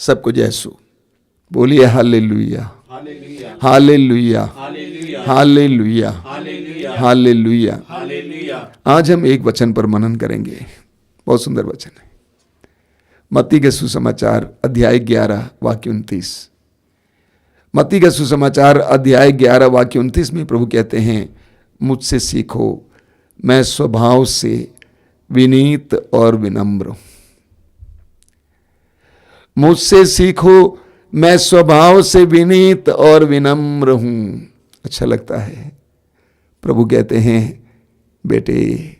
सबको जैसु बोलिए hallelujah, hallelujah, hallelujah, hallelujah. आज हम एक वचन पर मनन करेंगे, बहुत सुंदर वचन है। मत्ती के सुसमाचार अध्याय 11 वाक्य 29। मत्ती का सुसमाचार अध्याय 11 वाक्य 29 में प्रभु कहते हैं, मुझसे सीखो, मैं स्वभाव से विनीत और विनम्र हूं। मुझसे सीखो, मैं स्वभाव से विनीत और विनम्र हूं। अच्छा लगता है। प्रभु कहते हैं, बेटे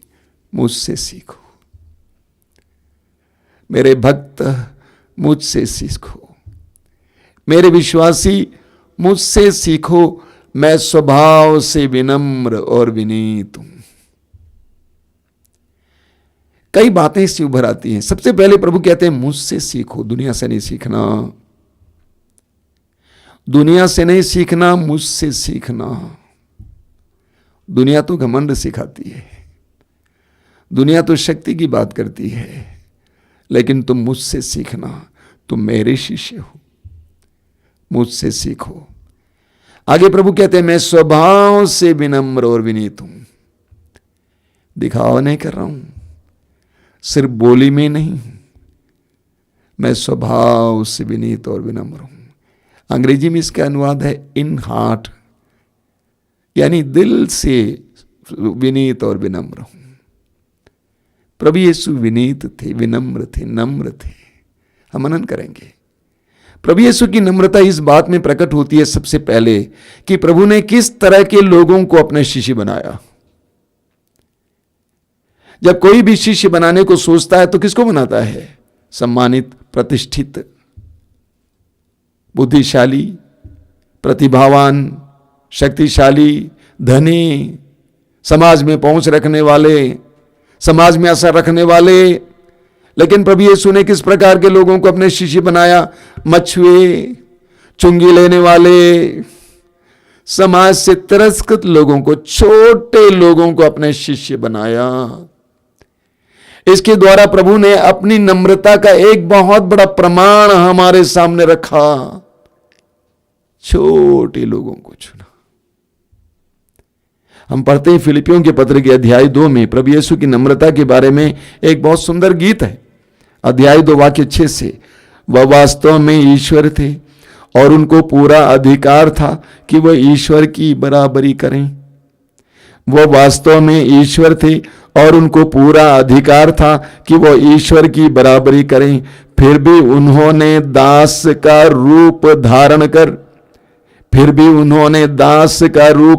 मुझसे सीखो, मेरे भक्त मुझसे सीखो, मेरे विश्वासी मुझसे सीखो, मैं स्वभाव से विनम्र और विनीत हूं। कई बातें इससे उभर आती हैं। सबसे पहले प्रभु कहते हैं, मुझसे सीखो। दुनिया से नहीं सीखना, दुनिया से नहीं सीखना, मुझसे सीखना। दुनिया तो घमंड सिखाती है, दुनिया तो शक्ति की बात करती है, लेकिन तुम मुझसे सीखना, तुम मेरे शिष्य हो, मुझसे सीखो। आगे प्रभु कहते हैं, मैं स्वभाव से विनम्र और विनीत हूं। दिखावा नहीं कर रहा हूं, सिर्फ बोली में नहीं, मैं स्वभाव से विनीत और विनम्र हूं। अंग्रेजी में इसका अनुवाद है इन हार्ट, यानी दिल से विनीत और विनम्र हूं। प्रभु यीशु विनीत थे, विनम्र थे, नम्र थे। हम मनन करेंगे। प्रभु यीशु की नम्रता इस बात में प्रकट होती है सबसे पहले कि प्रभु ने किस तरह के लोगों को अपने शिष्य बनाया। जब कोई भी शिष्य बनाने को सोचता है तो किसको बनाता है? सम्मानित, प्रतिष्ठित, बुद्धिशाली, प्रतिभावान, शक्तिशाली, धनी, समाज में पहुंच रखने वाले, समाज में असर रखने वाले। लेकिन प्रभु यीशु ने किस प्रकार के लोगों को अपने शिष्य बनाया? मछुए, चुंगी लेने वाले, समाज से तिरस्कृत लोगों को, छोटे लोगों को अपने शिष्य बनाया। इसके द्वारा प्रभु ने अपनी नम्रता का एक बहुत बड़ा प्रमाण हमारे सामने रखा। छोटे लोगों को चुना। हम पढ़ते हैं फिलिपियों के पत्र के अध्याय 2 में प्रभु यीशु की नम्रता के बारे में एक बहुत सुंदर गीत है। अध्याय 2 वाक्य 6 से, वह वास्तव में ईश्वर थे और उनको पूरा अधिकार था कि वह ईश्वर की बराबरी करें। वह वास्तव में ईश्वर थे और उनको पूरा अधिकार था कि वह ईश्वर की बराबरी करें, फिर भी उन्होंने दास का रूप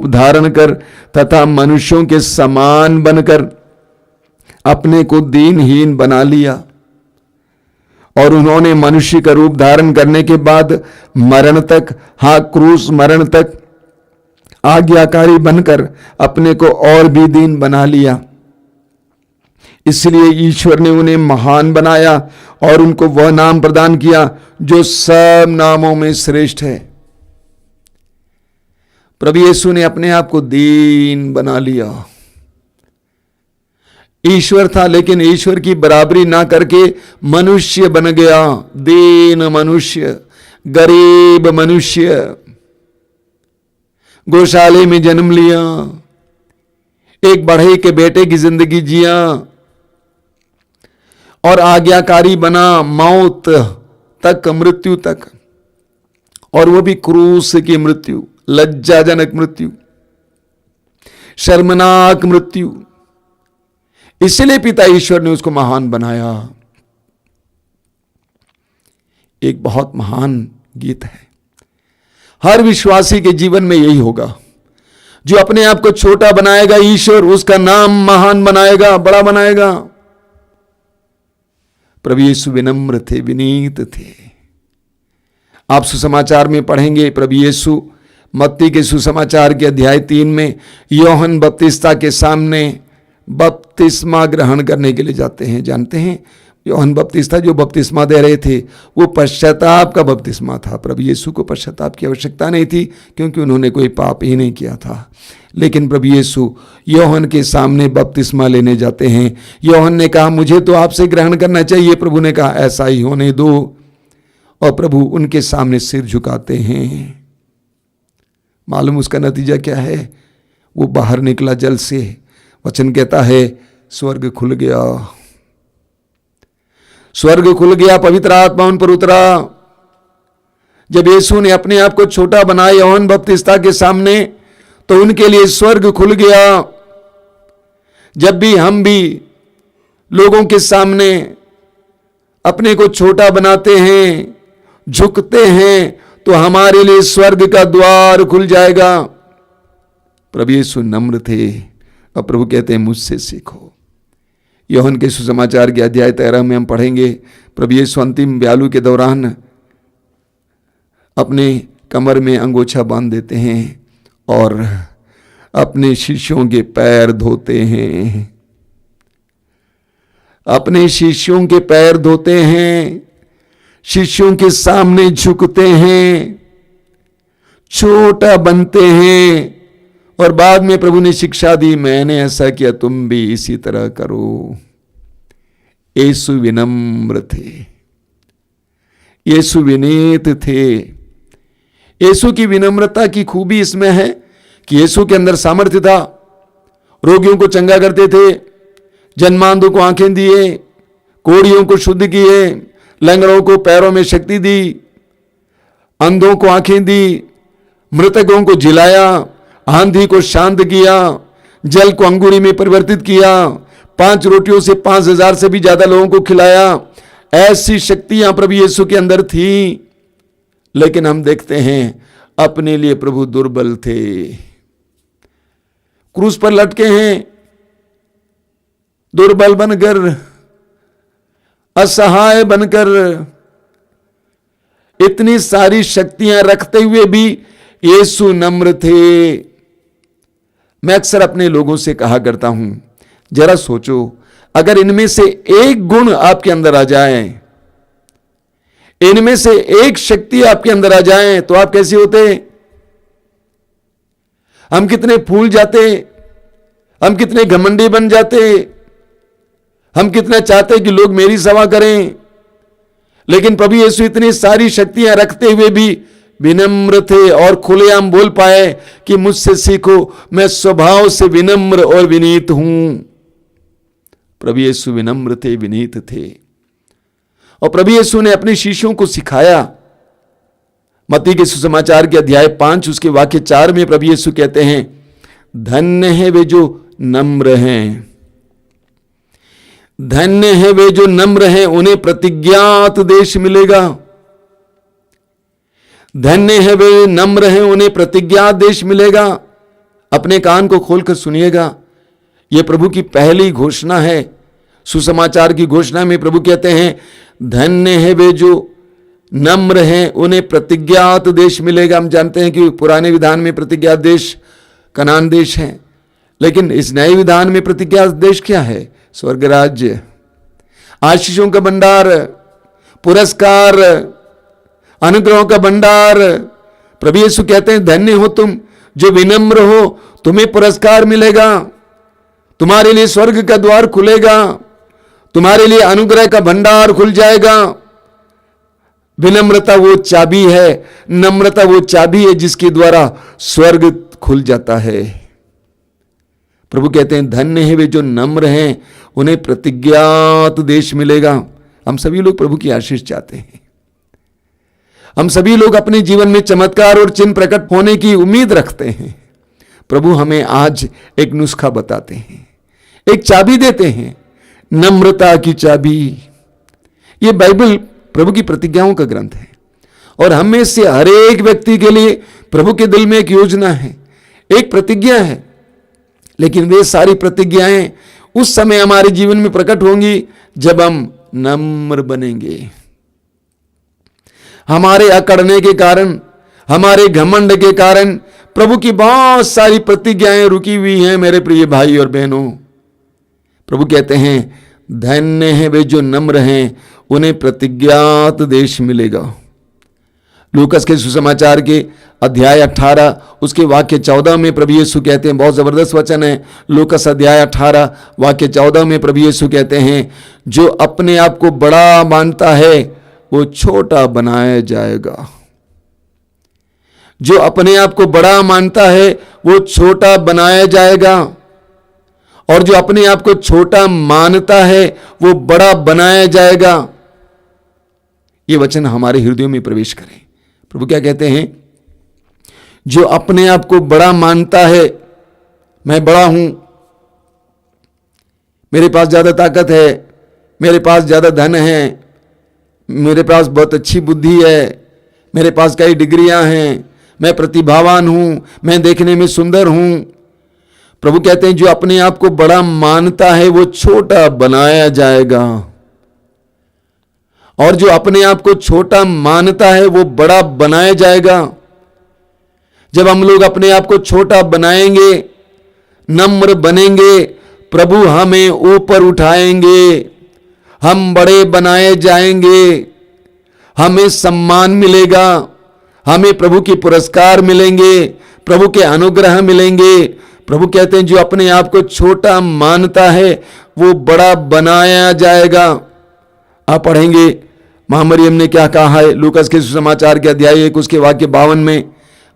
धारण कर तथा मनुष्यों के समान बनकर अपने को दीनहीन बना लिया। और उन्होंने मनुष्य का रूप धारण करने के बाद मरण तक, क्रूस मरण तक आज्ञाकारी बनकर अपने को और भी दीन बना लिया। इसलिए ईश्वर ने उन्हें महान बनाया और उनको वह नाम प्रदान किया जो सब नामों में श्रेष्ठ है। प्रभु यीशु ने अपने आप को दीन बना लिया। ईश्वर था लेकिन ईश्वर की बराबरी ना करके मनुष्य बन गया। दीन मनुष्य, गरीब मनुष्य, गौशाले में जन्म लिया, एक बढ़ई के बेटे की जिंदगी जिया और आज्ञाकारी बना मौत तक, मृत्यु तक, और वो भी क्रूस की मृत्यु, लज्जाजनक मृत्यु, शर्मनाक मृत्यु। इसलिए पिता ईश्वर ने उसको महान बनाया। एक बहुत महान गीत है। हर विश्वासी के जीवन में यही होगा। जो अपने आप को छोटा बनाएगा, ईश्वर उसका नाम महान बनाएगा, बड़ा बनाएगा। प्रभु यीशु विनम्र थे, विनीत थे। आप सुसमाचार में पढ़ेंगे, प्रभु यीशु मत्ती के सुसमाचार के अध्याय 3 में यूहन्ना बपतिस्ता के सामने बपतिस्मा ग्रहण करने के लिए जाते हैं। जानते हैं, यूहन्ना बपतिस्ता जो बपतिस्मा दे रहे थे वो पश्चाताप का बपतिस्मा था। प्रभु यीशु को पश्चाताप की आवश्यकता नहीं थी क्योंकि उन्होंने कोई पाप ही नहीं किया था। लेकिन प्रभु यीशु यूहन्ना के सामने बपतिस्मा लेने जाते हैं। यूहन्ना ने कहा, मुझे तो आपसे ग्रहण करना चाहिए। प्रभु ने कहा, ऐसा ही होने दो। और प्रभु उनके सामने सिर झुकाते हैं। मालूम उसका नतीजा क्या है? वो बाहर निकला जल से, वचन कहता है स्वर्ग खुल गया, स्वर्ग खुल गया, पवित्र आत्मा उन पर उतरा। जब यीशु ने अपने आप को छोटा बनाया यूहन्ना बपतिस्ता के सामने, तो उनके लिए स्वर्ग खुल गया। जब भी हम भी लोगों के सामने अपने को छोटा बनाते हैं, झुकते हैं, तो हमारे लिए स्वर्ग का द्वार खुल जाएगा। प्रभु यीशु नम्र थे और प्रभु कहते हैं मुझसे सीखो। यूहन्ना के सुसमाचार के अध्याय 13 में हम पढ़ेंगे, प्रभु यीशु अंतिम ब्यालू के दौरान अपने कमर में अंगोछा बांध देते हैं और अपने शिष्यों के पैर धोते हैं, अपने शिष्यों के पैर धोते हैं, शिष्यों के सामने झुकते हैं, छोटा बनते हैं। और बाद में प्रभु ने शिक्षा दी, मैंने ऐसा किया तुम भी इसी तरह करो। यीशु विनम्र थे, यीशु विनीत थे। यीशु की विनम्रता की खूबी इसमें है कि यीशु के अंदर सामर्थ्य था। रोगियों को चंगा करते थे, जन्मांधों को आंखें दिए, कोढ़ियों को शुद्ध किए, लंगड़ों को पैरों में शक्ति दी, अंधों को आंखें दी, मृतकों को जिलाया, आंधी को शांत किया, जल को अंगूरी में परिवर्तित किया, 5 रोटियों से 5,000 से भी ज्यादा लोगों को खिलाया। ऐसी शक्तियां प्रभु यीशु के अंदर थी। लेकिन हम देखते हैं अपने लिए प्रभु दुर्बल थे, क्रूस पर लटके हैं, दुर्बल बनकर, असहाय बनकर, इतनी सारी शक्तियां रखते हुए भी यीशु नम्र थे। मैं अक्सर अपने लोगों से कहा करता हूं, जरा सोचो, अगर इनमें से एक गुण आपके अंदर आ जाए, इनमें से एक शक्ति आपके अंदर आ जाए, तो आप कैसे होते? हम कितने फूल जाते, हम कितने घमंडी बन जाते, हम कितना चाहते कि लोग मेरी सेवा करें। लेकिन प्रभु यीशु इतनी सारी शक्तियां रखते हुए भी विनम्र थे और खुलेआम बोल पाए कि मुझसे सीखो, मैं स्वभाव से विनम्र और विनीत हूं। प्रभु यीशु विनम्र थे, विनीत थे। और प्रभु यीशु ने अपने शिष्यों को सिखाया। मत्ती के सुसमाचार के अध्याय 5 उसके वाक्य 4 में प्रभु यीशु कहते हैं, धन्य है वे जो नम्र हैं, धन्य है वे जो नम्र हैं, उन्हें प्रतिज्ञात देश मिलेगा। धन्य है वे नम्र हैं, उन्हें प्रतिज्ञात देश मिलेगा। अपने कान को खोलकर सुनिएगा, यह प्रभु की पहली घोषणा है। सुसमाचार की घोषणा में प्रभु कहते हैं, धन्य है वे जो नम्र हैं, उन्हें प्रतिज्ञात देश मिलेगा। हम जानते हैं कि पुराने विधान में प्रतिज्ञात देश कनान देश है, लेकिन इस नए विधान में प्रतिज्ञात देश क्या है? स्वर्ग राज्य, आशीषों का भंडार, पुरस्कार, अनुग्रहों का भंडार। प्रभु यीशु कहते हैं, धन्य हो तुम जो विनम्र हो, तुम्हें पुरस्कार मिलेगा, तुम्हारे लिए स्वर्ग का द्वार खुलेगा, तुम्हारे लिए अनुग्रह का भंडार खुल जाएगा। विनम्रता वो चाबी है, नम्रता वो चाबी है जिसके द्वारा स्वर्ग खुल जाता है। प्रभु कहते हैं, धन्य है वे जो नम्र हैं, उन्हें प्रतिज्ञात देश मिलेगा। हम सभी लोग प्रभु की आशीष चाहते हैं। हम सभी लोग अपने जीवन में चमत्कार और चिन्ह प्रकट होने की उम्मीद रखते हैं। प्रभु हमें आज एक नुस्खा बताते हैं, एक चाबी देते हैं, नम्रता की चाबी। यह बाइबल प्रभु की प्रतिज्ञाओं का ग्रंथ है और हम में से हर एक व्यक्ति के लिए प्रभु के दिल में एक योजना है, एक प्रतिज्ञा है। लेकिन वे सारी प्रतिज्ञाएं उस समय हमारे जीवन में प्रकट होंगी जब हम नम्र बनेंगे। हमारे अकड़ने के कारण, हमारे घमंड के कारण प्रभु की बहुत सारी प्रतिज्ञाएं रुकी हुई हैं। मेरे प्रिय भाई और बहनों, प्रभु कहते हैं, धन्य है वे जो नम्र हैं, उन्हें प्रतिज्ञात देश मिलेगा। लूकस के सुसमाचार के अध्याय 18 उसके वाक्य 14 में प्रभु यीशु कहते हैं, बहुत जबरदस्त वचन है। लूकस अध्याय 18 वाक्य 14 में प्रभु यीशु कहते हैं, जो अपने आप को बड़ा मानता है वो छोटा बनाया जाएगा। जो अपने आप को बड़ा मानता है वो छोटा बनाया जाएगा, और जो अपने आप को छोटा मानता है वो बड़ा बनाया जाएगा। ये वचन हमारे हृदयों में प्रवेश करें। प्रभु क्या कहते हैं? जो अपने आप को बड़ा मानता है, मैं बड़ा हूं, मेरे पास ज्यादा ताकत है, मेरे पास ज्यादा धन है, मेरे पास बहुत अच्छी बुद्धि है, मेरे पास कई डिग्रियां हैं, मैं प्रतिभावान हूं, मैं देखने में सुंदर हूं। प्रभु कहते हैं जो अपने आप को बड़ा मानता है वो छोटा बनाया जाएगा, और जो अपने आप को छोटा मानता है वो बड़ा बनाया जाएगा। जब हम लोग अपने आप को छोटा बनाएंगे, नम्र बनेंगे, प्रभु हमें ऊपर उठाएंगे, हम बड़े बनाए जाएंगे, हमें सम्मान मिलेगा, हमें प्रभु के पुरस्कार मिलेंगे, प्रभु के अनुग्रह मिलेंगे। प्रभु कहते हैं जो अपने आप को छोटा मानता है वो बड़ा बनाया जाएगा। आप पढ़ेंगे महामरियम ने क्या कहा है लूकास के सुसमाचार के अध्याय 1 उसके वाक्य 52 में।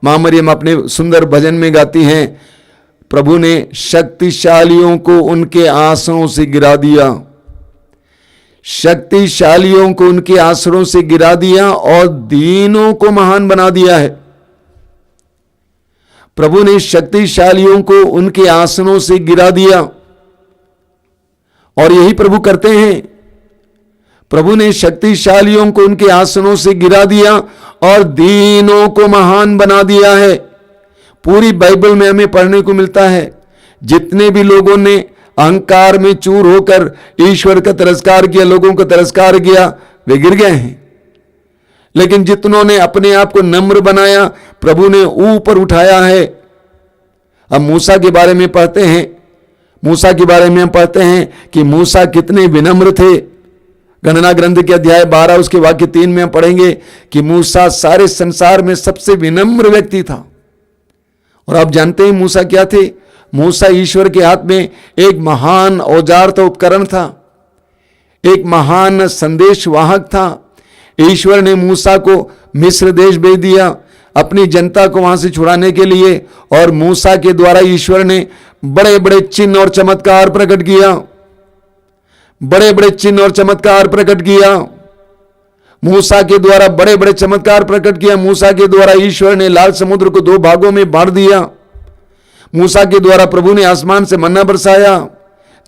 महामरियम अपने सुंदर भजन में गाती हैं, प्रभु ने शक्तिशालियों को उनके आसनों से गिरा दिया, शक्तिशालियों को उनके आसनों से गिरा दिया और दीनों को महान बना दिया है। प्रभु ने शक्तिशालियों को उनके आसनों से गिरा दिया, और यही प्रभु करते हैं। प्रभु ने शक्तिशालियों को उनके आसनों से गिरा दिया और दीनों को महान बना दिया है। पूरी बाइबल में हमें पढ़ने को मिलता है जितने भी लोगों ने अहंकार में चूर होकर ईश्वर का तिरस्कार किया, लोगों का तिरस्कार किया, वे गिर गए हैं। लेकिन जितनों ने अपने आप को नम्र बनाया, प्रभु ने ऊपर उठाया है। अब मूसा के बारे में पढ़ते हैं, मूसा के बारे में हम पढ़ते हैं कि मूसा कितने विनम्र थे। गणना ग्रंथ के अध्याय 12 उसके वाक्य 3 में हम पढ़ेंगे कि मूसा सारे संसार में सबसे विनम्र व्यक्ति था। और आप जानते हैं मूसा क्या थे? मूसा ईश्वर के हाथ में एक महान औजार था, उपकरण था, एक महान संदेश वाहक था। ईश्वर ने मूसा को मिस्र देश भेज दिया अपनी जनता को वहां से छुड़ाने के लिए, और मूसा के द्वारा ईश्वर ने बड़े बड़े चिन्ह और चमत्कार प्रकट किया, बड़े बड़े चिन्ह और चमत्कार प्रकट किया। मूसा के द्वारा बड़े बड़े चमत्कार प्रकट किया। मूसा के द्वारा ईश्वर ने लाल समुद्र को 2 भागों में बांट दिया। मूसा के द्वारा प्रभु ने आसमान से मन्ना बरसाया,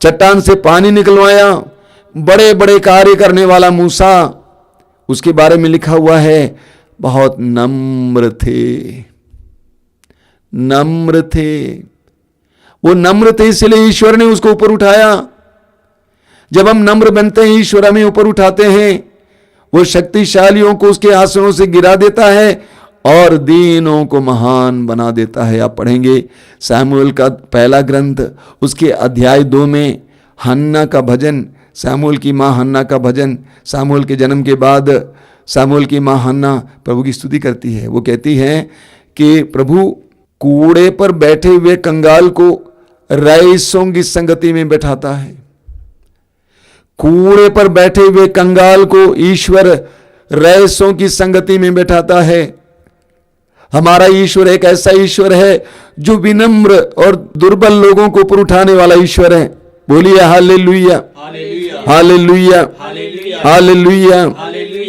चट्टान से पानी निकलवाया। बड़े बड़े कार्य करने वाला मूसा, उसके बारे में लिखा हुआ है बहुत नम्र थे, नम्र थे। वो नम्र थे इसलिए ईश्वर ने उसको ऊपर उठाया। जब हम नम्र बनते हैं ईश्वर हमें ऊपर उठाते हैं। वो शक्तिशालियों को उसके आसनों से गिरा देता है और दीनों को महान बना देता है। आप पढ़ेंगे सामुएल का पहला ग्रंथ उसके अध्याय 2 में हन्ना का भजन, सामुएल की माँ हन्ना का भजन। सामुएल के जन्म के बाद सामुएल की माँ हन्ना प्रभु की स्तुति करती है। वो कहती है कि प्रभु कूड़े पर बैठे हुए कंगाल को रईसों की संगति में बैठाता है। कूड़े पर बैठे हुए कंगाल को ईश्वर रईसों की संगति में बैठाता है। हमारा ईश्वर एक ऐसा ईश्वर है जो विनम्र और दुर्बल लोगों को ऊपर उठाने वाला ईश्वर है। बोलिए hallelujah, hallelujah, hallelujah, hallelujah,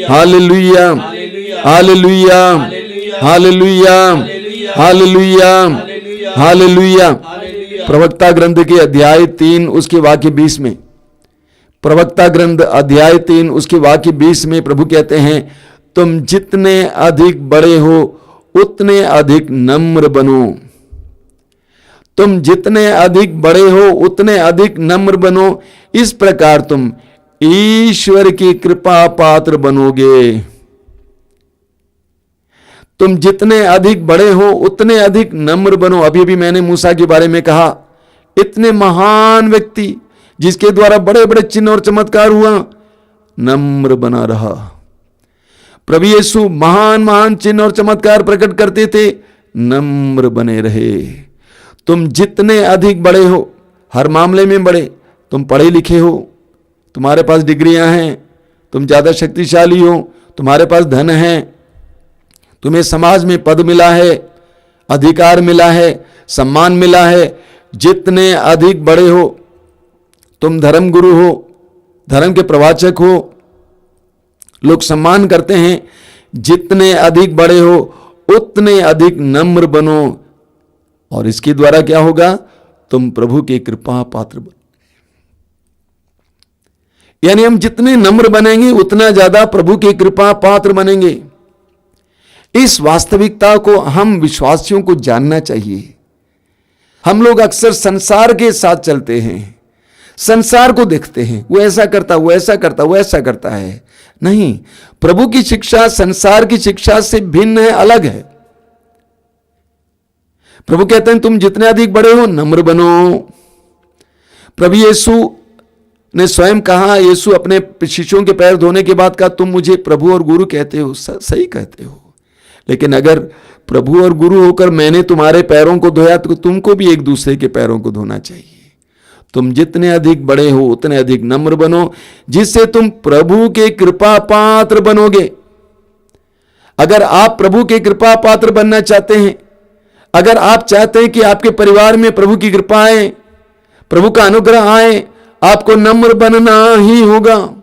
hallelujah, hallelujah, hallelujah, hallelujah. प्रवक्ता ग्रंथ के अध्याय 3 उसके वाक्य 20 में, प्रवक्ता ग्रंथ अध्याय 3 उसके वाक्य 20 में प्रभु कहते हैं, तुम जितने अधिक बड़े हो उतने अधिक नम्र बनो। तुम जितने अधिक बड़े हो उतने अधिक नम्र बनो, इस प्रकार तुम ईश्वर की कृपा पात्र बनोगे। तुम जितने अधिक बड़े हो उतने अधिक नम्र बनो। अभी भी मैंने मूसा के बारे में कहा, इतने महान व्यक्ति जिसके द्वारा बड़े बड़े चिन्ह और चमत्कार हुआ, नम्र बना रहा। प्रभु यीशु महान महान चिन्ह और चमत्कार प्रकट करते थे, नम्र बने रहे। तुम जितने अधिक बड़े हो, हर मामले में बड़े, तुम पढ़े लिखे हो, तुम्हारे पास डिग्रियां हैं, तुम ज्यादा शक्तिशाली हो, तुम्हारे पास धन है, तुम्हें समाज में पद मिला है, अधिकार मिला है, सम्मान मिला है, जितने अधिक बड़े हो, तुम धर्म गुरु हो, धर्म के प्रवाचक हो, लोग सम्मान करते हैं, जितने अधिक बड़े हो उतने अधिक नम्र बनो, और इसके द्वारा क्या होगा, तुम प्रभु की कृपा पात्र बनो। यानी हम जितने नम्र बनेंगे उतना ज्यादा प्रभु की कृपा पात्र बनेंगे। इस वास्तविकता को हम विश्वासियों को जानना चाहिए। हम लोग अक्सर संसार के साथ चलते हैं, संसार को देखते हैं, वो ऐसा करता, वो ऐसा करता, वो ऐसा करता है। नहीं, प्रभु की शिक्षा संसार की शिक्षा से भिन्न है, अलग है। प्रभु कहते हैं तुम जितने अधिक बड़े हो नम्र बनो। प्रभु यीशु ने स्वयं कहा, यीशु अपने शिष्यों के पैर धोने के बाद कहा, तुम मुझे प्रभु और गुरु कहते हो, सही कहते हो, लेकिन अगर प्रभु और गुरु होकर मैंने तुम्हारे पैरों को धोया तो तुमको भी एक दूसरे के पैरों को धोना चाहिए। तुम जितने अधिक बड़े हो उतने अधिक नम्र बनो, जिससे तुम प्रभु के कृपा पात्र बनोगे। अगर आप प्रभु के कृपा पात्र बनना चाहते हैं, अगर आप चाहते हैं कि आपके परिवार में प्रभु की कृपा आए, प्रभु का अनुग्रह आए, आपको नम्र बनना ही होगा,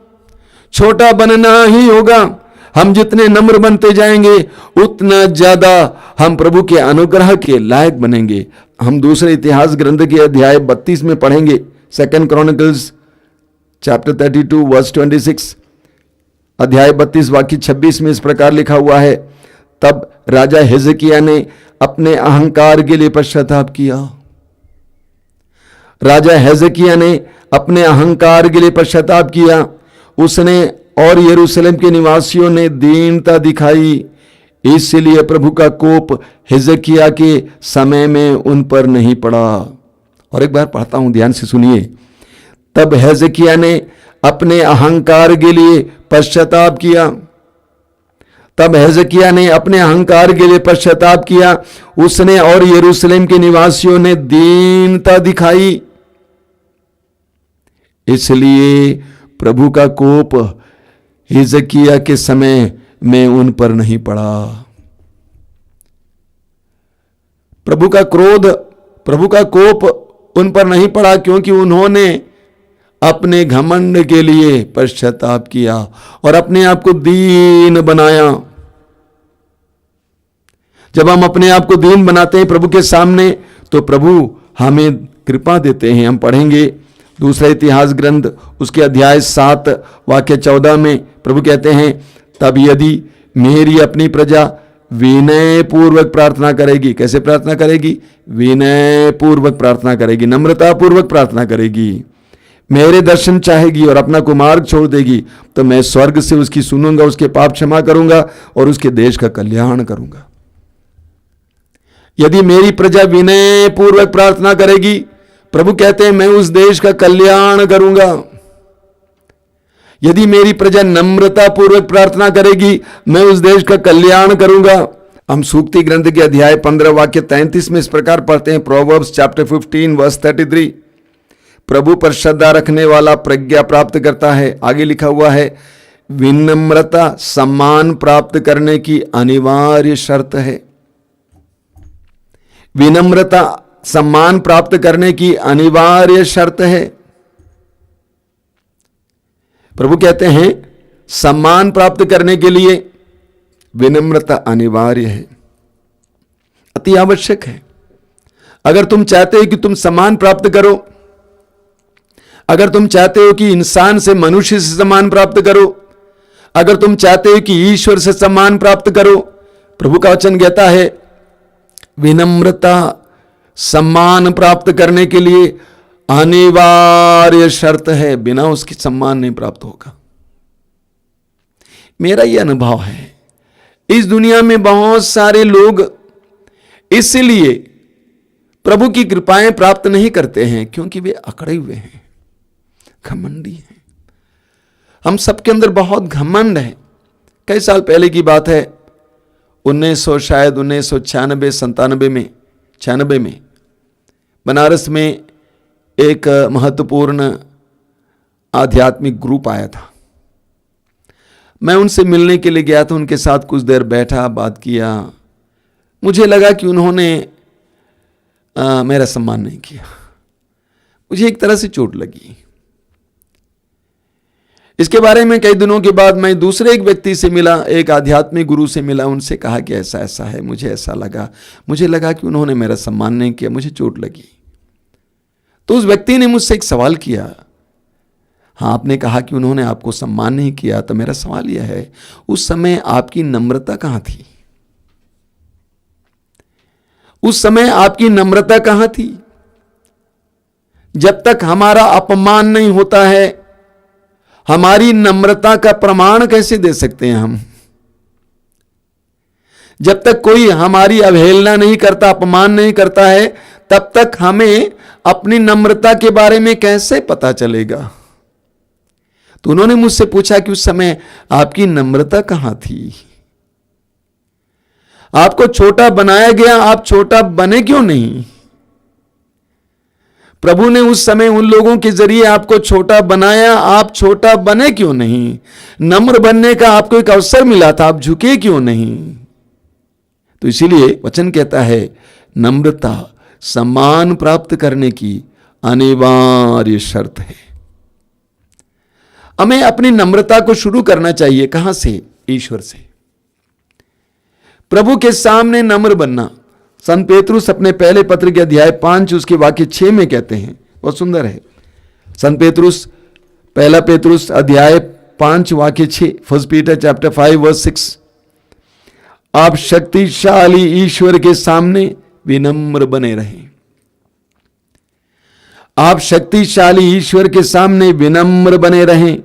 छोटा बनना ही होगा। हम जितने नम्र बनते जाएंगे उतना ज्यादा हम प्रभु के अनुग्रह के लायक बनेंगे। हम दूसरे इतिहास ग्रंथ के अध्याय 32 में पढ़ेंगे, 2 क्रॉनिकल्स चैप्टर 32 वर्स 26, अध्याय 32 वाक्य 26 में इस प्रकार लिखा हुआ है, तब राजा हिजकिय्याह ने अपने अहंकार के लिए पश्चाताप किया। राजा हिजकिय्याह ने अपने अहंकार के लिए पश्चाताप किया। उसने और यरूशलेम के निवासियों ने दीनता दिखाई, इसलिए प्रभु का कोप हिजकिय्याह के समय में उन पर नहीं पड़ा। और एक बार पढ़ता हूं, ध्यान से सुनिए। तब हिजकिय्याह ने अपने अहंकार के लिए पश्चाताप किया। तब हिजकिय्याह ने अपने अहंकार के लिए पश्चाताप किया। उसने और यरूशलेम के निवासियों ने दीनता दिखाई, इसलिए प्रभु का कोप हिजकिय्याह के समय में उन पर नहीं पड़ा। प्रभु का क्रोध, प्रभु का कोप उन पर नहीं पड़ा, क्योंकि उन्होंने अपने घमंड के लिए पश्चाताप किया और अपने आप को दीन बनाया। जब हम अपने आप को दीन बनाते हैं प्रभु के सामने, तो प्रभु हमें कृपा देते हैं। हम पढ़ेंगे दूसरा इतिहास ग्रंथ उसके अध्याय 7 वाक्य 14 में प्रभु कहते हैं, तब यदि मेरी अपनी प्रजा विनय पूर्वक प्रार्थना करेगी। कैसे प्रार्थना करेगी? विनय पूर्वक प्रार्थना करेगी, नम्रता पूर्वक प्रार्थना करेगी, मेरे दर्शन चाहेगी और अपना कुमार्ग छोड़ देगी, तो मैं स्वर्ग से उसकी सुनूंगा, उसके पाप क्षमा करूंगा और उसके देश का कल्याण करूंगा। यदि मेरी प्रजा विनय पूर्वक प्रार्थना करेगी, प्रभु कहते हैं मैं उस देश का कल्याण करूंगा। यदि मेरी प्रजा नम्रता पूर्वक प्रार्थना करेगी, मैं उस देश का कल्याण करूंगा। हम सूक्ति ग्रंथ के अध्याय 15 वाक्य 33 में इस प्रकार पढ़ते हैं, प्रोवर्ब्स चैप्टर 15 वर्स 33, प्रभु पर श्रद्धा रखने वाला प्रज्ञा प्राप्त करता है। आगे लिखा हुआ है, विनम्रता सम्मान प्राप्त करने की अनिवार्य शर्त है। विनम्रता सम्मान प्राप्त करने की अनिवार्य शर्त है। प्रभु कहते हैं सम्मान प्राप्त करने के लिए विनम्रता अनिवार्य है, अति आवश्यक है। अगर तुम चाहते हो कि तुम सम्मान प्राप्त करो, अगर तुम चाहते हो कि इंसान से मनुष्य से सम्मान प्राप्त करो, अगर तुम चाहते हो कि ईश्वर से सम्मान प्राप्त करो, प्रभु का वचन कहता है विनम्रता सम्मान प्राप्त करने के लिए अनिवार्य शर्त है, बिना उसकी सम्मान नहीं प्राप्त होगा। मेरा यह अनुभव है, इस दुनिया में बहुत सारे लोग इसलिए प्रभु की कृपाएं प्राप्त नहीं करते हैं क्योंकि वे अकड़े हुए हैं, घमंडी हैं। हम सबके अंदर बहुत घमंड है। कई साल पहले की बात है, 1996 में बनारस में एक महत्वपूर्ण आध्यात्मिक ग्रुप आया था। मैं उनसे मिलने के लिए गया था, उनके साथ कुछ देर बैठा, बात किया। मुझे लगा कि उन्होंने मेरा सम्मान नहीं किया। मुझे एक तरह से चोट लगी। इसके बारे में कई दिनों के बाद मैं दूसरे एक व्यक्ति से मिला, एक आध्यात्मिक गुरु से मिला। उनसे कहा कि ऐसा ऐसा है, मुझे ऐसा लगा, मुझे लगा कि उन्होंने मेरा सम्मान नहीं किया, मुझे चोट लगी। तो उस व्यक्ति ने मुझसे एक सवाल किया, हाँ आपने कहा कि उन्होंने आपको सम्मान नहीं किया, तो मेरा सवाल यह है उस समय आपकी नम्रता कहां थी? उस समय आपकी नम्रता कहां थी? जब तक हमारा अपमान नहीं होता है, हमारी नम्रता का प्रमाण कैसे दे सकते हैं हम? जब तक कोई हमारी अवहेलना नहीं करता, अपमान नहीं करता है, तब तक हमें अपनी नम्रता के बारे में कैसे पता चलेगा? तो उन्होंने मुझसे पूछा कि उस समय आपकी नम्रता कहां थी? आपको छोटा बनाया गया, आप छोटा बने क्यों नहीं? प्रभु ने उस समय उन लोगों के जरिए आपको छोटा बनाया, आप छोटा बने क्यों नहीं? नम्र बनने का आपको एक अवसर मिला था, आप झुके क्यों नहीं? तो इसीलिए वचन कहता है नम्रता सम्मान प्राप्त करने की अनिवार्य शर्त है। हमें अपनी नम्रता को शुरू करना चाहिए। कहां से? ईश्वर से। प्रभु के सामने नम्र बनना। संत पेतरुस अपने पहले पत्र के अध्याय 5 उसके वाक्य 6 में कहते हैं, बहुत सुंदर है। संत पेतरुस, पहला पेतरुस अध्याय 5 वाक्य 6, फर्स्ट पीटर चैप्टर 5 वर्स 6, आप शक्तिशाली ईश्वर के सामने विनम्र बने रहें। आप शक्तिशाली ईश्वर के सामने विनम्र बने रहें,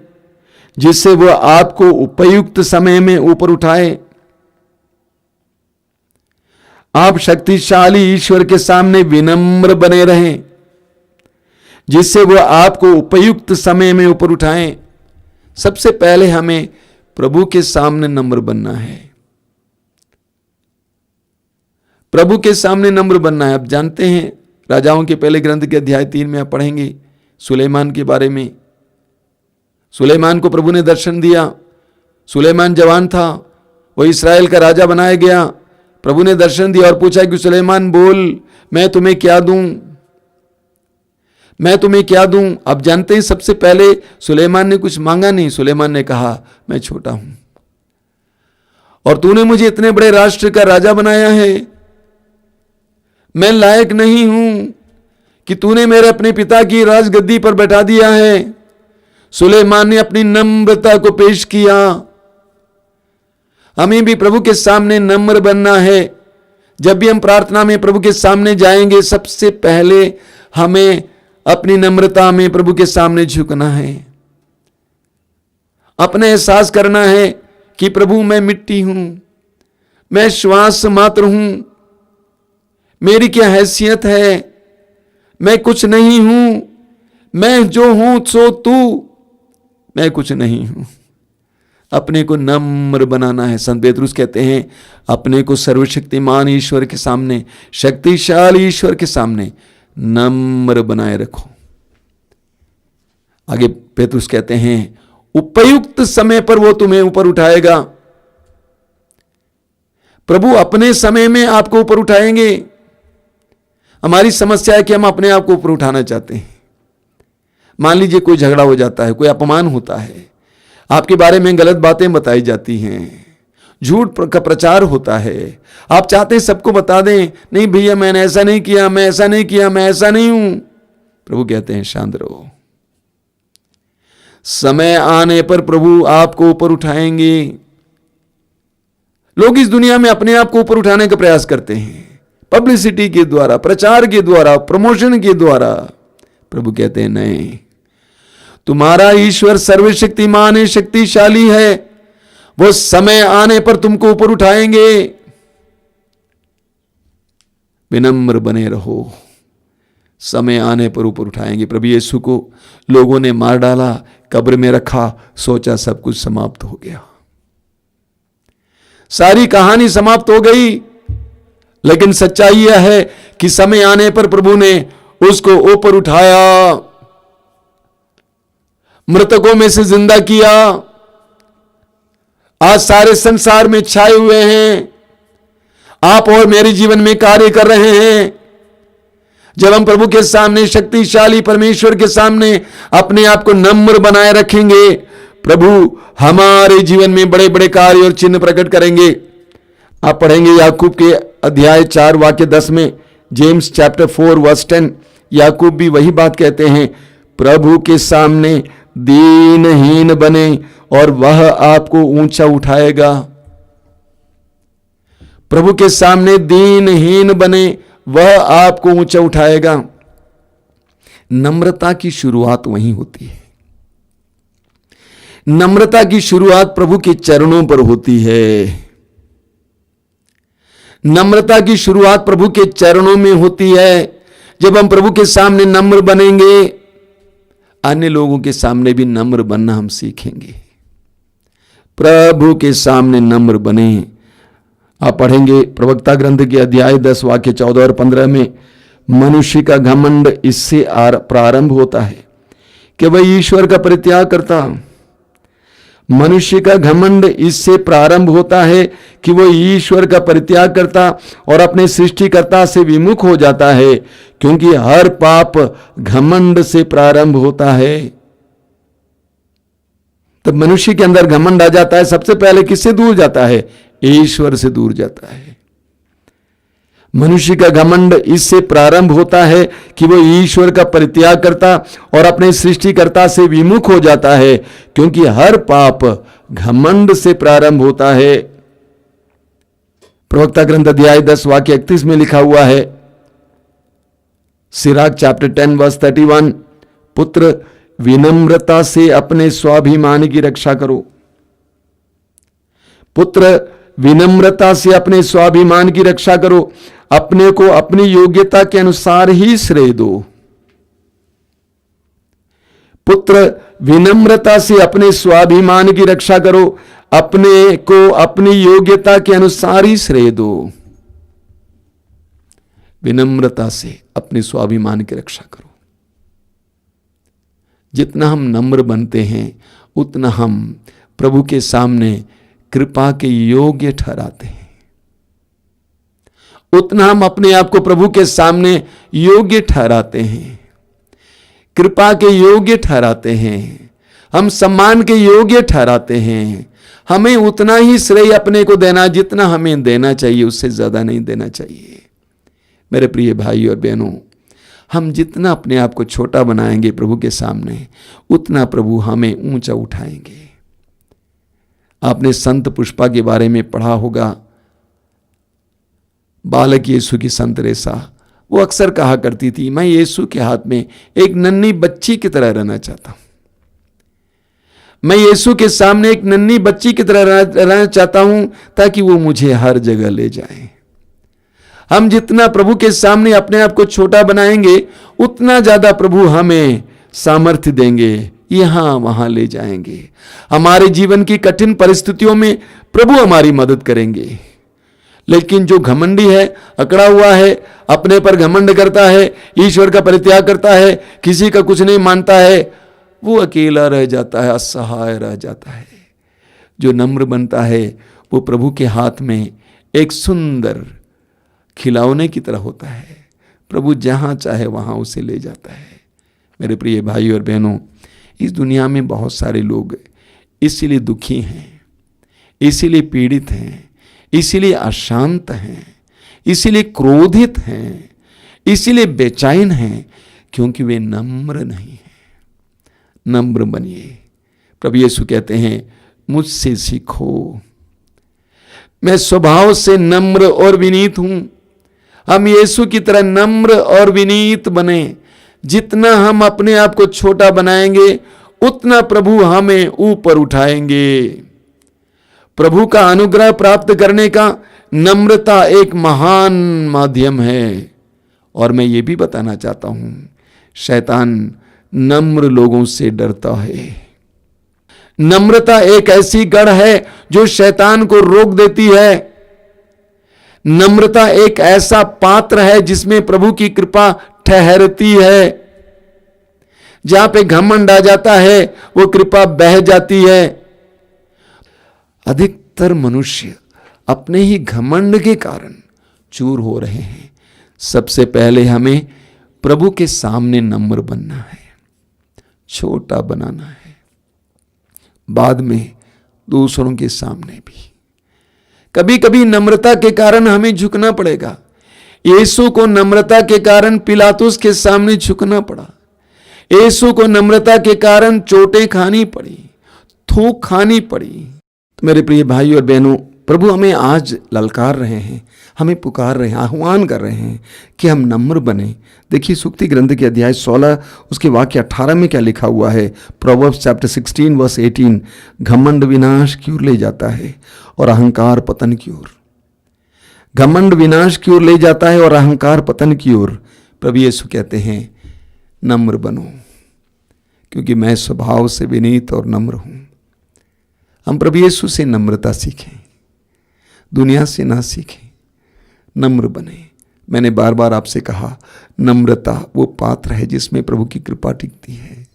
जिससे वह आपको उपयुक्त समय में ऊपर उठाए। आप शक्तिशाली ईश्वर के सामने विनम्र बने रहें, जिससे वह आपको उपयुक्त समय में ऊपर उठाएं। सबसे पहले हमें प्रभु के सामने नम्र बनना है। प्रभु के सामने नम्र बनना है। आप जानते हैं राजाओं के पहले ग्रंथ के अध्याय 3 में आप पढ़ेंगे सुलेमान के बारे में। सुलेमान को प्रभु ने दर्शन दिया। सुलेमान जवान था, वह इस्राएल का राजा बनाया गया। प्रभु ने दर्शन दिया और पूछा कि सुलेमान बोल, मैं तुम्हें क्या दूं? मैं तुम्हें क्या दूं? आप जानते हैं सबसे पहले सुलेमान ने कुछ मांगा नहीं। सुलेमान ने कहा मैं छोटा हूं और तूने मुझे इतने बड़े राष्ट्र का राजा बनाया है, मैं लायक नहीं हूं कि तूने मेरे अपने पिता की राजगद्दी पर बैठा दिया है। सुलेमान ने अपनी नम्रता को पेश किया। हमें भी प्रभु के सामने नम्र बनना है। जब भी हम प्रार्थना में प्रभु के सामने जाएंगे, सबसे पहले हमें अपनी नम्रता में प्रभु के सामने झुकना है। अपने एहसास करना है कि प्रभु मैं मिट्टी हूं, मैं श्वास मात्र हूं, मेरी क्या हैसियत है, मैं कुछ नहीं हूं, मैं जो हूं सो तू, मैं कुछ नहीं हूं। अपने को नम्र बनाना है। संत पेतरुस कहते हैं अपने को सर्वशक्तिमान ईश्वर के सामने, शक्तिशाली ईश्वर के सामने नम्र बनाए रखो। आगे पेतरुस कहते हैं उपयुक्त समय पर वो तुम्हें ऊपर उठाएगा। प्रभु अपने समय में आपको ऊपर उठाएंगे। हमारी समस्या है कि हम अपने आप को ऊपर उठाना चाहते हैं। मान लीजिए कोई झगड़ा हो जाता है, कोई अपमान होता है, आपके बारे में गलत बातें बताई जाती हैं, झूठ का प्रचार होता है। आप चाहते हैं सबको बता दें, नहीं भैया मैंने ऐसा नहीं किया, मैं ऐसा नहीं किया, मैं ऐसा नहीं हूं। प्रभु कहते हैं शांत रहो। समय आने पर प्रभु आपको ऊपर उठाएंगे। लोग इस दुनिया में अपने आप को ऊपर उठाने का प्रयास करते हैं, पब्लिसिटी के द्वारा, प्रचार के द्वारा, प्रमोशन के द्वारा। प्रभु कहते हैं नहीं, तुम्हारा ईश्वर सर्वशक्तिमान है, शक्तिशाली है, वो समय आने पर तुमको ऊपर उठाएंगे। विनम्र बने रहो, समय आने पर ऊपर उठाएंगे। प्रभु यीशु को लोगों ने मार डाला, कब्र में रखा, सोचा सब कुछ समाप्त हो गया, सारी कहानी समाप्त हो गई। लेकिन सच्चाई यह है कि समय आने पर प्रभु ने उसको ऊपर उठाया, मृतकों में से जिंदा किया। आज सारे संसार में छाए हुए हैं, आप और मेरे जीवन में कार्य कर रहे हैं। जब हम प्रभु के सामने, शक्तिशाली परमेश्वर के सामने अपने आप को नम्र बनाए रखेंगे, प्रभु हमारे जीवन में बड़े बड़े कार्य और चिन्ह प्रकट करेंगे। आप पढ़ेंगे याकूब के अध्याय 4 वाक्य 10 में, जेम्स चैप्टर 4 वर्स 10, याकूब भी वही बात कहते हैं, प्रभु के सामने दीनहीन बने और वह आपको ऊंचा उठाएगा। प्रभु के सामने दीनहीन बने, वह आपको ऊंचा उठाएगा। नम्रता की शुरुआत वहीं होती है। नम्रता की शुरुआत प्रभु के चरणों पर होती है। नम्रता की शुरुआत प्रभु के चरणों में होती है। जब हम प्रभु के सामने नम्र बनेंगे, अन्य लोगों के सामने भी नम्र बनना हम सीखेंगे। प्रभु के सामने नम्र बने। आप पढ़ेंगे प्रवक्ता ग्रंथ के अध्याय 10 वाक्य 14 और 15 में, मनुष्य का घमंड इससे प्रारंभ होता है कि वह ईश्वर का परित्याग करता। मनुष्य का घमंड इससे प्रारंभ होता है कि वह ईश्वर का परित्याग करता और अपने सृष्टिकर्ता से विमुख हो जाता है, क्योंकि हर पाप घमंड से प्रारंभ होता है। तब मनुष्य के अंदर घमंड आ जाता है, सबसे पहले किससे दूर जाता है? ईश्वर से दूर जाता है। मनुष्य का घमंड इससे प्रारंभ होता है कि वो ईश्वर का परित्याग करता और अपने सृष्टिकर्ता से विमुख हो जाता है, क्योंकि हर पाप घमंड से प्रारंभ होता है। प्रवक्ता ग्रंथ अध्याय 10 वाक्य 31 में लिखा हुआ है, सिराक चैप्टर 10 वर्स 31, पुत्र विनम्रता से अपने स्वाभिमान की रक्षा करो। पुत्र विनम्रता से अपने स्वाभिमान की रक्षा करो, अपने को अपनी योग्यता के अनुसार ही श्रेय दो। पुत्र विनम्रता से अपने स्वाभिमान की रक्षा करो, अपने को अपनी योग्यता के अनुसार ही श्रेय दो। विनम्रता से अपने स्वाभिमान की रक्षा करो। जितना हम नम्र बनते हैं, उतना हम प्रभु के सामने कृपा के योग्य ठहराते हैं। उतना हम अपने आप को प्रभु के सामने योग्य ठहराते हैं, कृपा के योग्य ठहराते हैं, हम सम्मान के योग्य ठहराते हैं। हमें उतना ही श्रेय अपने को देना जितना हमें देना चाहिए, उससे ज्यादा नहीं देना चाहिए। मेरे प्रिय भाई और बहनों, हम जितना अपने आप को छोटा बनाएंगे प्रभु के सामने, उतना प्रभु हमें ऊंचा उठाएंगे। आपने संत पुष्पा के बारे में पढ़ा होगा, बालक यीशु की संत रेसा। वो अक्सर कहा करती थी, मैं यीशु के हाथ में एक नन्ही बच्ची की तरह रहना चाहता हूं। मैं यीशु के सामने एक नन्ही बच्ची की तरह रहना चाहता हूं, ताकि वो मुझे हर जगह ले जाए। हम जितना प्रभु के सामने अपने आप को छोटा बनाएंगे, उतना ज्यादा प्रभु हमें सामर्थ्य देंगे, यहां वहां ले जाएंगे। हमारे जीवन की कठिन परिस्थितियों में प्रभु हमारी मदद करेंगे। लेकिन जो घमंडी है, अकड़ा हुआ है, अपने पर घमंड करता है, ईश्वर का परित्याग करता है, किसी का कुछ नहीं मानता है, वो अकेला रह जाता है, असहाय रह जाता है। जो नम्र बनता है, वो प्रभु के हाथ में एक सुंदर खिलौने की तरह होता है। प्रभु जहां चाहे वहां उसे ले जाता है। मेरे प्रिय भाई और बहनों, इस दुनिया में बहुत सारे लोग इसीलिए दुखी हैं, इसीलिए पीड़ित हैं, इसीलिए अशांत हैं, इसीलिए क्रोधित हैं, इसीलिए बेचैन हैं, क्योंकि वे नम्र नहीं हैं। नम्र बनिए। प्रभु यीशु कहते हैं, मुझसे सीखो, मैं स्वभाव से नम्र और विनीत हूं। हम यीशु की तरह नम्र और विनीत बने। जितना हम अपने आप को छोटा बनाएंगे, उतना प्रभु हमें ऊपर उठाएंगे। प्रभु का अनुग्रह प्राप्त करने का नम्रता एक महान माध्यम है। और मैं ये भी बताना चाहता हूं, शैतान नम्र लोगों से डरता है। नम्रता एक ऐसी गढ़ है जो शैतान को रोक देती है। नम्रता एक ऐसा पात्र है जिसमें प्रभु की कृपा ठहरती है। जहां पे घमंड आ जाता है, वो कृपा बह जाती है। अधिकतर मनुष्य अपने ही घमंड के कारण चूर हो रहे हैं। सबसे पहले हमें प्रभु के सामने नम्र बनना है, छोटा बनाना है, बाद में दूसरों के सामने भी। कभी कभी नम्रता के कारण हमें झुकना पड़ेगा। यीशु को नम्रता के कारण पिलातुस के सामने झुकना पड़ा। यीशु को नम्रता के कारण चोटें खानी पड़ी, थूक खानी पड़ी। तो मेरे प्रिय भाई और बहनों, प्रभु हमें आज ललकार रहे हैं, हमें पुकार रहे हैं, आह्वान कर रहे हैं कि हम नम्र बने। देखिए सुक्ति ग्रंथ के अध्याय 16 उसके वाक्य 18 में क्या लिखा हुआ है। प्रोवर्ब्स चैप्टर 16 वर्स 18, घमंड विनाश की ओर ले जाता है और अहंकार पतन की ओर। घमंड विनाश की ओर ले जाता है और अहंकार पतन की ओर। प्रभु यीशु कहते हैं नम्र बनो, क्योंकि मैं स्वभाव से विनीत और नम्र हूं। हम प्रभु यीशु से नम्रता सीखें, दुनिया से ना सीखें, नम्र बने। मैंने बार बार आपसे कहा, नम्रता वो पात्र है जिसमें प्रभु की कृपा टिकती है।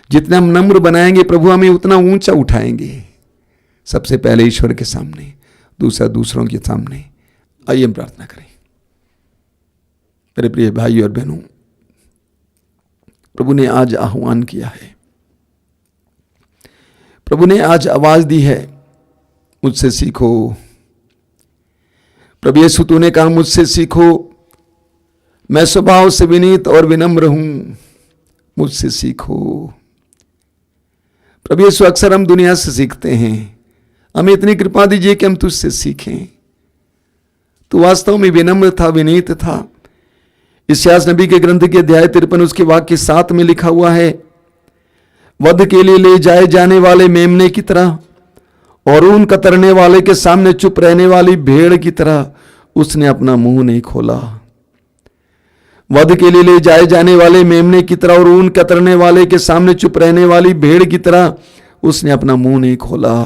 जितना हम नम्र बनाएंगे प्रभु हमें उतना ऊंचा उठाएंगे। सबसे पहले ईश्वर के सामने, दूसरा दूसरों के सामने। आइए हम प्रार्थना करें। मेरे प्रिय भाई और बहनों, प्रभु ने आज आह्वान किया है, प्रभु ने आज आवाज दी है, मुझसे सीखो। प्रभु यीशु तूने कहा मुझसे सीखो, मैं स्वभाव से विनीत और विनम्र हूं, मुझसे सीखो। प्रभु यीशु अक्सर हम दुनिया से सीखते हैं, हमें इतनी कृपा दीजिए कि हम तुझसे सीखें। तू वास्तव में विनम्र था, विनीत था। इस्यास नबी के ग्रंथ के अध्याय 53 उसके वाक्य 7 में लिखा हुआ है, वध के लिए ले जाए जाने वाले मेमने की तरह और ऊन कतरने वाले के सामने चुप रहने वाली भेड़ की तरह उसने अपना मुंह नहीं खोला। वध के लिए ले जाए जाने वाले मेमने की तरह और ऊन कतरने वाले के सामने चुप रहने वाली भेड़ की तरह उसने अपना मुंह नहीं खोला।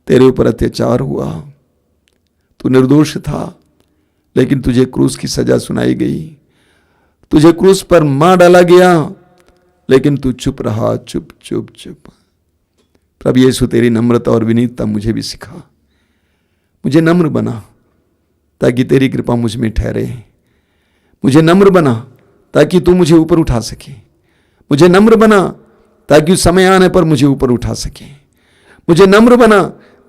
तेरे ऊपर अत्याचार हुआ, तू निर्दोष था, लेकिन तुझे क्रूस की सजा सुनाई गई। तुझे क्रूस पर मार डाला गया, लेकिन तू चुप रहा, चुप चुप चुप। प्रभु यीशु तेरी नम्रता और विनीतता मुझे भी सिखा। मुझे नम्र बना ताकि तेरी कृपा मुझ में ठहरे। मुझे नम्र बना ताकि तू मुझे ऊपर उठा सके। मुझे नम्र बना ताकि समय आने पर मुझे ऊपर उठा सके। मुझे नम्र बना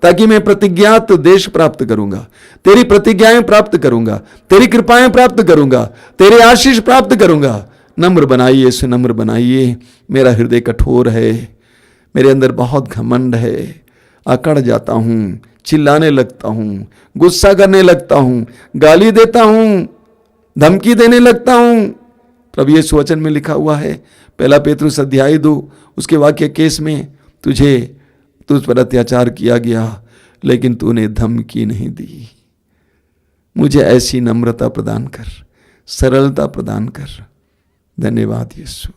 ताकि मैं प्रतिज्ञात देश प्राप्त करूंगा, तेरी प्रतिज्ञाएं प्राप्त करूंगा, तेरी कृपाएं प्राप्त करूंगा, तेरे आशीष प्राप्त करूंगा। नम्र बनाइए, इसे नम्र बनाइए। मेरा हृदय कठोर है, मेरे अंदर बहुत घमंड है, अकड़ जाता हूं, चिल्लाने लगता हूं, गुस्सा करने लगता हूं, गाली देता हूं, धमकी देने लगता हूं। प्रभु यीशु वचन में लिखा हुआ है, 1 पेतरुस अध्याय 2 उसके वाक्य 21 में, तुझ पर अत्याचार किया गया लेकिन तूने धमकी नहीं दी। मुझे ऐसी नम्रता प्रदान कर, सरलता प्रदान कर। धन्यवाद यीशु,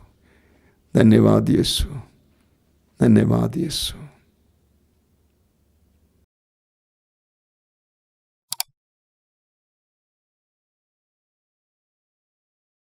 धन्यवाद यीशु, धन्यवाद यीशु।